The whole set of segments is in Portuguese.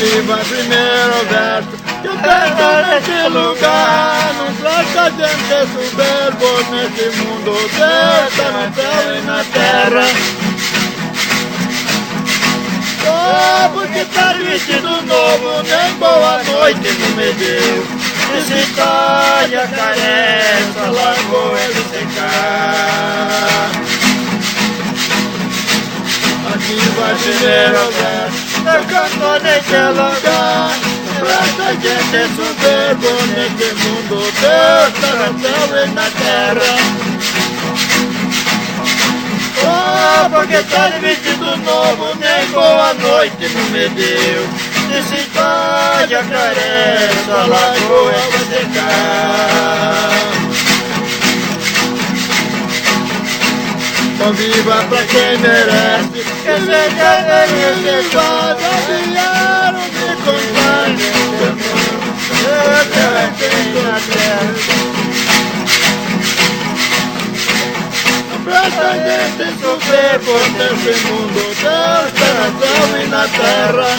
viva primeiro verso que eu canto nesse lugar. Não trata gente soberbo nesse mundo. Deus está no céu e na terra. Oh, porque tá vestido novo, nem boa noite não me deu. Esse história carece, a lagoa é de secar. Aqui vai primeiro verso, eu canto nesse lugar. Trata gente soberbo nesse mundo. Deus está no céu e na terra. Oh, porque tá de vestido novo, nem boa noite não me deu. Nesse cidade a carece, a lagoa vai secar. Então viva pra quem merece, que seja reservado. Vieram me contar, eu tenho na terra. Presta gente sofrer por esse mundo. Deus está no céu e na terra.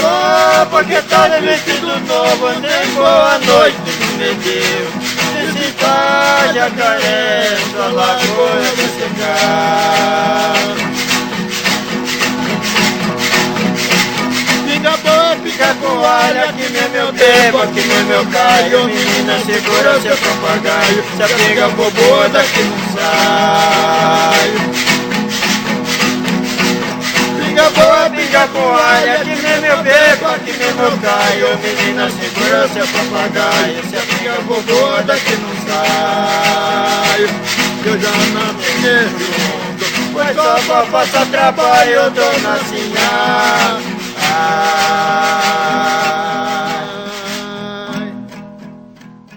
Oh, porque tá de vestido novo, nem boa noite me deu. Esse cidade a carece, a lagoa vai secar. Pinga boa, pica com alha, que nem meu tempo, que nem meu caio. Menina, segura seu papagaio, se a pinga for boa, daqui não sai. Pinga boa, pinga com alha, que nem meu tempo, que nem meu caio. Menina, segura seu papagaio, se a pinga for boa, daqui não sai. Eu já nasci nesse mundo, foi só pra passar trabalho, dona Sinha.